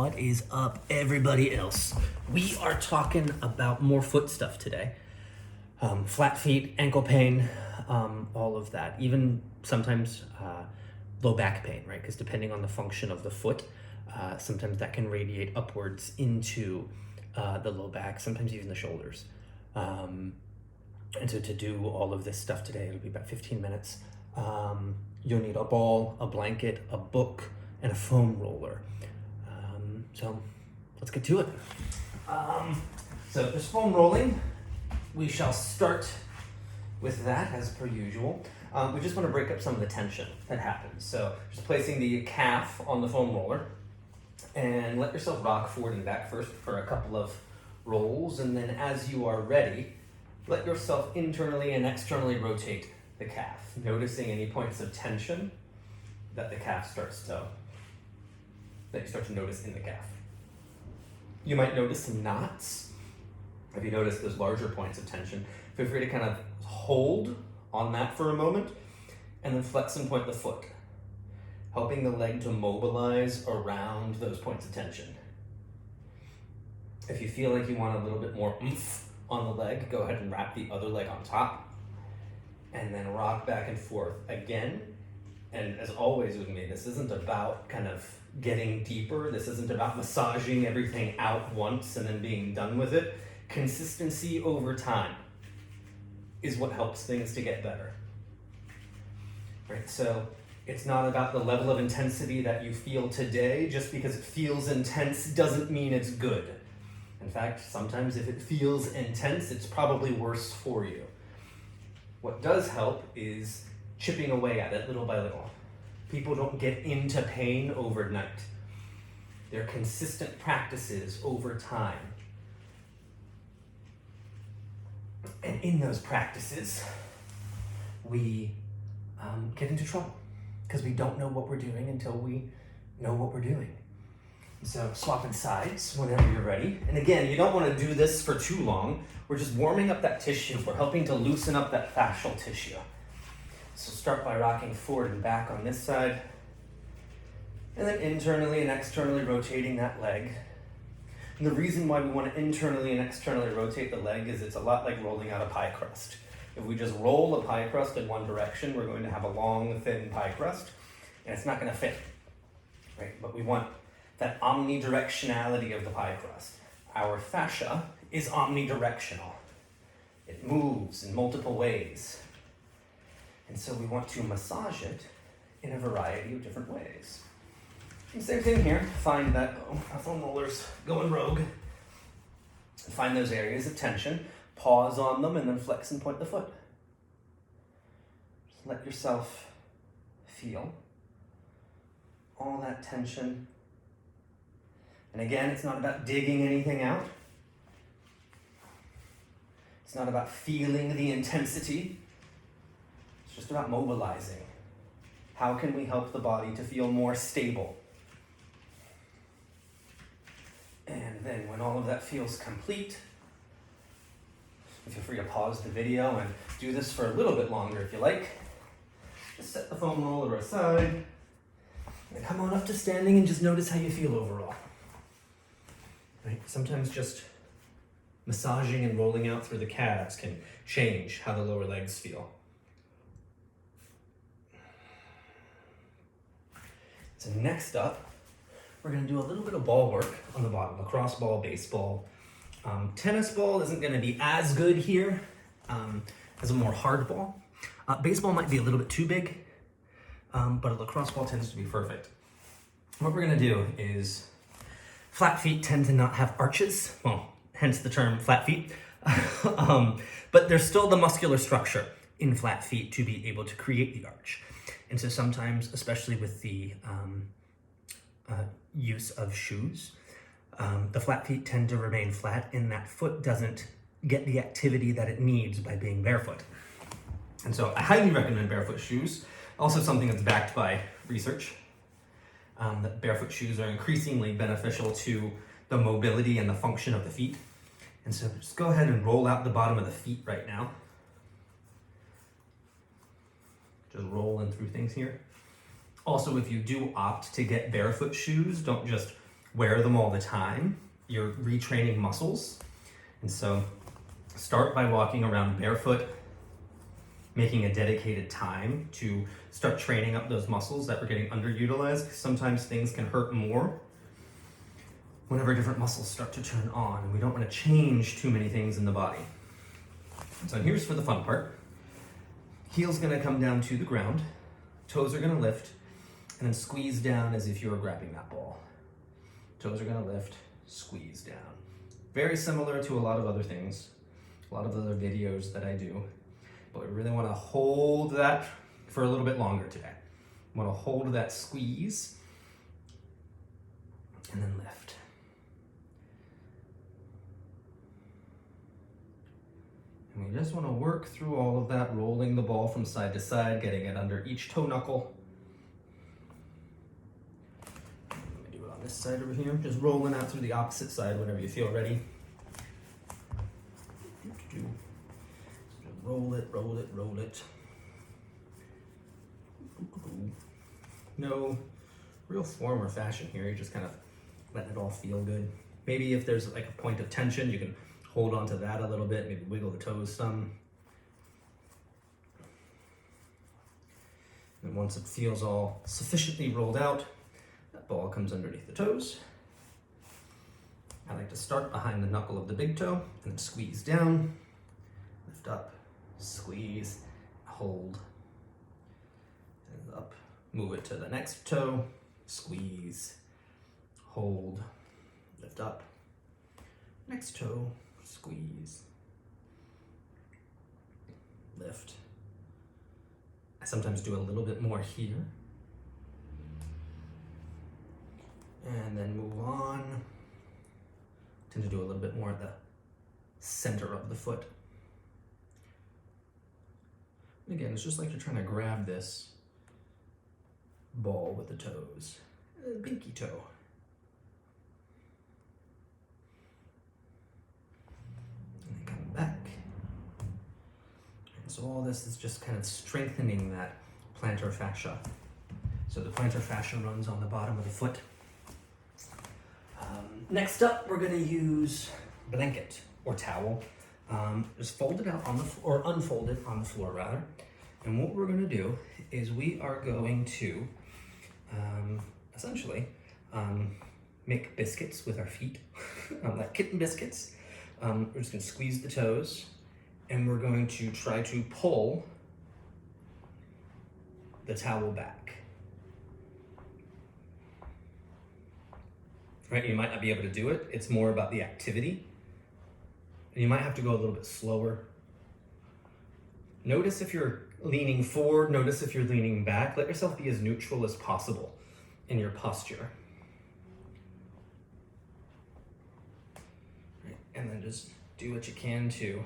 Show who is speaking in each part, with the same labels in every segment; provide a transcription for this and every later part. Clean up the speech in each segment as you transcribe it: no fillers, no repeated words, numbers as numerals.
Speaker 1: What is up, everybody else? We are talking about more foot stuff today. Flat feet, ankle pain, all of that. Even sometimes low back pain, right? Because depending on the function of the foot, sometimes that can radiate upwards into the low back, sometimes even the shoulders. And so to do all of this stuff today, it'll be about 15 minutes. You'll need a ball, a blanket, a book, and a foam roller. So let's get to it. So there's foam rolling. We shall start with that as per usual. We just want to break up some of the tension that happens. So just placing the calf on the foam roller and let yourself rock forward and back first for a couple of rolls. And then as you are ready, let yourself internally and externally rotate the calf, noticing any points of tension that the calf that you start to notice in the calf. You might notice some knots. If you notice those larger points of tension, feel free to kind of hold on that for a moment and then flex and point the foot, helping the leg to mobilize around those points of tension. If you feel like you want a little bit more oomph on the leg, go ahead and wrap the other leg on top and then rock back and forth again. And as always with me, this isn't about kind of getting deeper. This isn't about massaging everything out once and then being done with it. Consistency over time is what helps things to get better. Right? So it's not about the level of intensity that you feel today. Just because it feels intense doesn't mean it's good. In fact, sometimes if it feels intense, it's probably worse for you. What does help is chipping away at it little by little. People don't get into pain overnight. They're consistent practices over time. And in those practices, we get into trouble because we don't know what we're doing until we know what we're doing. So swapping sides whenever you're ready. And again, you don't want to do this for too long. We're just warming up that tissue. We're helping to loosen up that fascial tissue. So start by rocking forward and back on this side, and then internally and externally rotating that leg. And the reason why we want to internally and externally rotate the leg is it's a lot like rolling out a pie crust. If we just roll a pie crust in one direction, we're going to have a long, thin pie crust, and it's not going to fit, right? But we want that omnidirectionality of the pie crust. Our fascia is omnidirectional. It moves in multiple ways. And so we want to massage it in a variety of different ways. And same thing here. Find that, our foam roller's going rogue. Find those areas of tension, pause on them, and then flex and point the foot. Just let yourself feel all that tension. And again, it's not about digging anything out. It's not about feeling the intensity. It's just about mobilizing. How can we help the body to feel more stable? And then when all of that feels complete, feel free to pause the video and do this for a little bit longer if you like. Just set the foam roller aside and come on up to standing and just notice how you feel overall. Right? Sometimes just massaging and rolling out through the calves can change how the lower legs feel. So next up, we're going to do a little bit of ball work on the bottom, lacrosse ball, baseball. Tennis ball isn't going to be as good here as a more hard ball. Baseball might be a little bit too big, but a lacrosse ball tends to be perfect. What we're going to do is, flat feet tend to not have arches, well, hence the term flat feet, but there's still the muscular structure in flat feet to be able to create the arch. And so sometimes, especially with the use of shoes, the flat feet tend to remain flat and that foot doesn't get the activity that it needs by being barefoot. And so I highly recommend barefoot shoes. Also something that's backed by research, that barefoot shoes are increasingly beneficial to the mobility and the function of the feet. And so just go ahead and roll out the bottom of the feet right now. Just rolling through things here. Also, if you do opt to get barefoot shoes, don't just wear them all the time, you're retraining muscles. And so start by walking around barefoot, making a dedicated time to start training up those muscles that were getting underutilized. Sometimes things can hurt more whenever different muscles start to turn on, and we don't want to change too many things in the body. So here's for the fun part. Heel's gonna come down to the ground, toes are gonna lift, and then squeeze down as if you were grabbing that ball. Toes are gonna lift, squeeze down. Very similar to a lot of other things, a lot of other videos that I do, but we really wanna hold that for a little bit longer today. Wanna hold that squeeze, and then lift. And we just want to work through all of that, rolling the ball from side to side, getting it under each toe knuckle. Let me do it on this side over here. Just rolling out through the opposite side whenever you feel ready. Just roll it, roll it, roll it. No real form or fashion here. You're just kind of letting it all feel good. Maybe if there's like a point of tension, you can hold on to that a little bit, maybe wiggle the toes some. And once it feels all sufficiently rolled out, that ball comes underneath the toes. I like to start behind the knuckle of the big toe and then squeeze down, lift up, squeeze, hold, and up. Move it to the next toe, squeeze, hold, lift up, next toe, squeeze, lift. I sometimes do a little bit more here. And then move on. Tend to do a little bit more at the center of the foot. And again, it's just like you're trying to grab this ball with the toes. Pinky toe. Back. And so all this is just kind of strengthening that plantar fascia. So the plantar fascia runs on the bottom of the foot. Next up, we're going to use blanket or towel. Just fold it out on the or unfold it on the floor rather. And what we're going to do is we are going to essentially make biscuits with our feet, like kitten biscuits. We're just going to squeeze the toes, and we're going to try to pull the towel back. Right? You might not be able to do it. It's more about the activity. And you might have to go a little bit slower. Notice if you're leaning forward, notice if you're leaning back. Let yourself be as neutral as possible in your posture. And then just do what you can to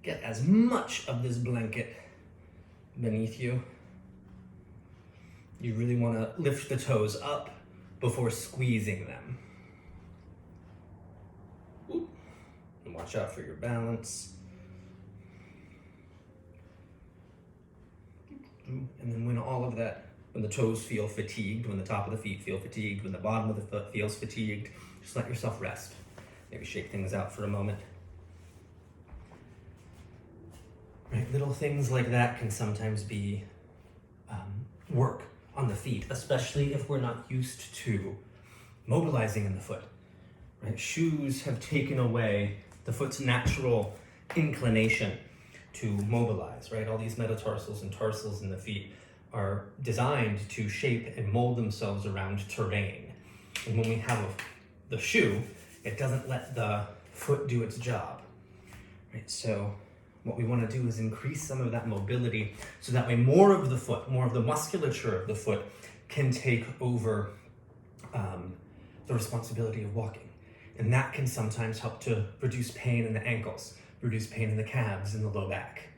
Speaker 1: get as much of this blanket beneath you. You really want to lift the toes up before squeezing them. Ooh. And watch out for your balance. And then when all of that, when the toes feel fatigued, when the top of the feet feel fatigued, when the bottom of the foot feels fatigued, just let yourself rest. Maybe shake things out for a moment. Right, little things like that can sometimes be work on the feet, especially if we're not used to mobilizing in the foot. Right? Shoes have taken away the foot's natural inclination to mobilize, right? All these metatarsals and tarsals in the feet are designed to shape and mold themselves around terrain. And when we have the shoe, it doesn't let the foot do its job, right? So what we want to do is increase some of that mobility so that way more of the foot, more of the musculature of the foot can take over the responsibility of walking. And that can sometimes help to reduce pain in the ankles, reduce pain in the calves and the low back.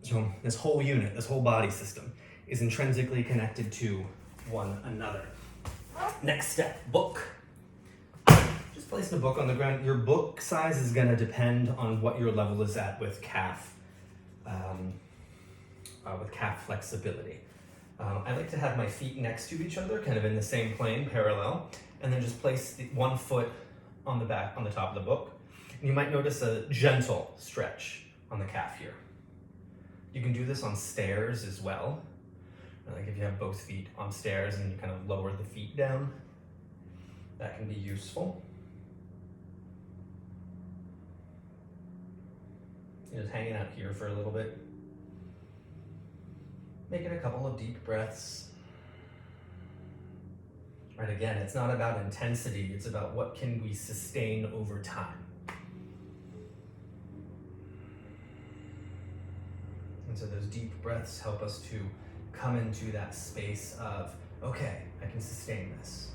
Speaker 1: So this whole unit, this whole body system is intrinsically connected to one another. Next step, book. Just place the book on the ground. Your book size is going to depend on what your level is at with calf flexibility. I like to have my feet next to each other, kind of in the same plane, parallel, and then just place one foot on the back, on the top of the book. And you might notice a gentle stretch on the calf here. You can do this on stairs as well. Like if you have both feet on stairs and you kind of lower the feet down, that can be useful. You're just hanging out here for a little bit. Making a couple of deep breaths. Right, again, it's not about intensity, it's about what can we sustain over time. And so those deep breaths help us to come into that space of, okay, I can sustain this.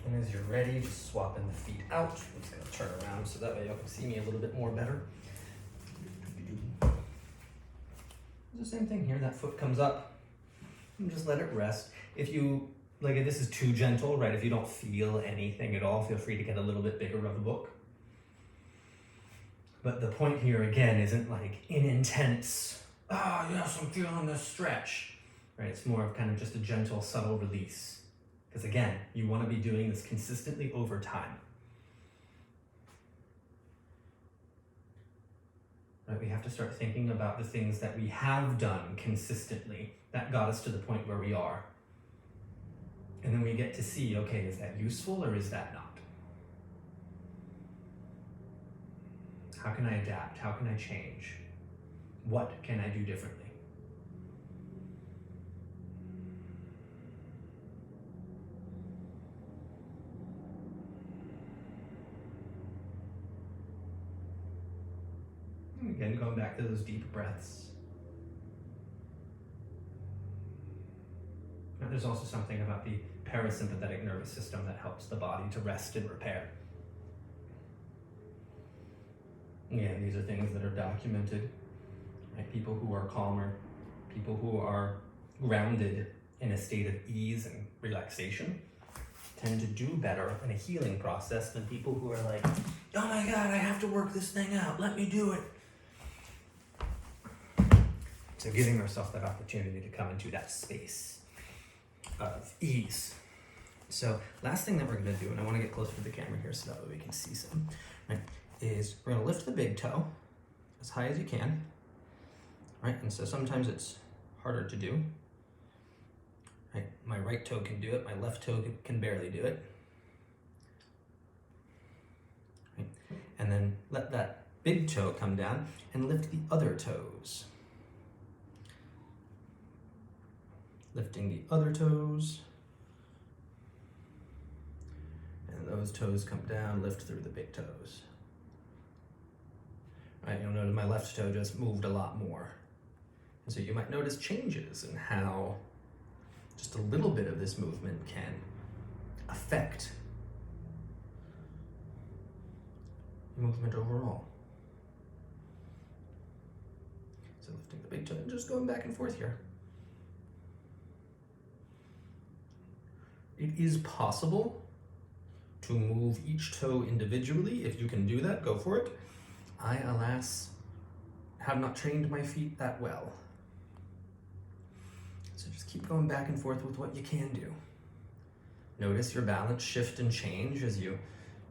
Speaker 1: And as you're ready, just swapping the feet out. I'm just gonna turn around so that way y'all can see me a little bit more better. It's the same thing here, that foot comes up and just let it rest. If you, like if this is too gentle, right, if you don't feel anything at all, feel free to get a little bit bigger of the book. But the point here again isn't like an intense, yes, I'm feeling this stretch, right? It's more of kind of just a gentle, subtle release. Because again, you want to be doing this consistently over time. Right? We have to start thinking about the things that we have done consistently that got us to the point where we are. And then we get to see, okay, is that useful or is that not? How can I adapt? How can I change? What can I do differently? Again, going back to those deep breaths. Now, there's also something about the parasympathetic nervous system that helps the body to rest and repair. Again, these are things that are documented. Right? People who are calmer, people who are grounded in a state of ease and relaxation tend to do better in a healing process than people who are like, oh my God, I have to work this thing out, let me do it. So giving ourselves that opportunity to come into that space of ease. So last thing that we're gonna do, and I wanna get closer to the camera here so that way we can see some, right, is we're gonna lift the big toe as high as you can, right? And so sometimes it's harder to do, right? My right toe can do it, my left toe can barely do it. Right? And then let that big toe come down and lift the other toes. Lifting the other toes. And those toes come down, lift through the big toes. Right, you'll notice my left toe just moved a lot more. And so you might notice changes in how just a little bit of this movement can affect movement overall. So lifting the big toe and just going back and forth here. It is possible to move each toe individually. If you can do that, go for it. I, alas, have not trained my feet that well. So just keep going back and forth with what you can do. Notice your balance shift and change as you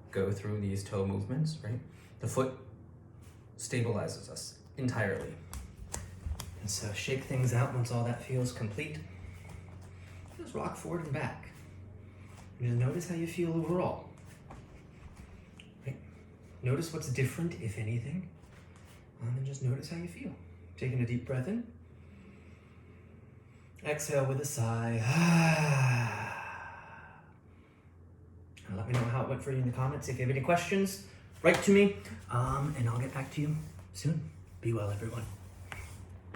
Speaker 1: go through these toe movements, right? The foot stabilizes us entirely. And so shake things out once all that feels complete. Just rock forward and back. And just notice how you feel overall. Right? Notice what's different, if anything. And just notice how you feel. Taking a deep breath in. Exhale with a sigh. And let me know how it went for you in the comments. If you have any questions, write to me, and I'll get back to you soon. Be well, everyone.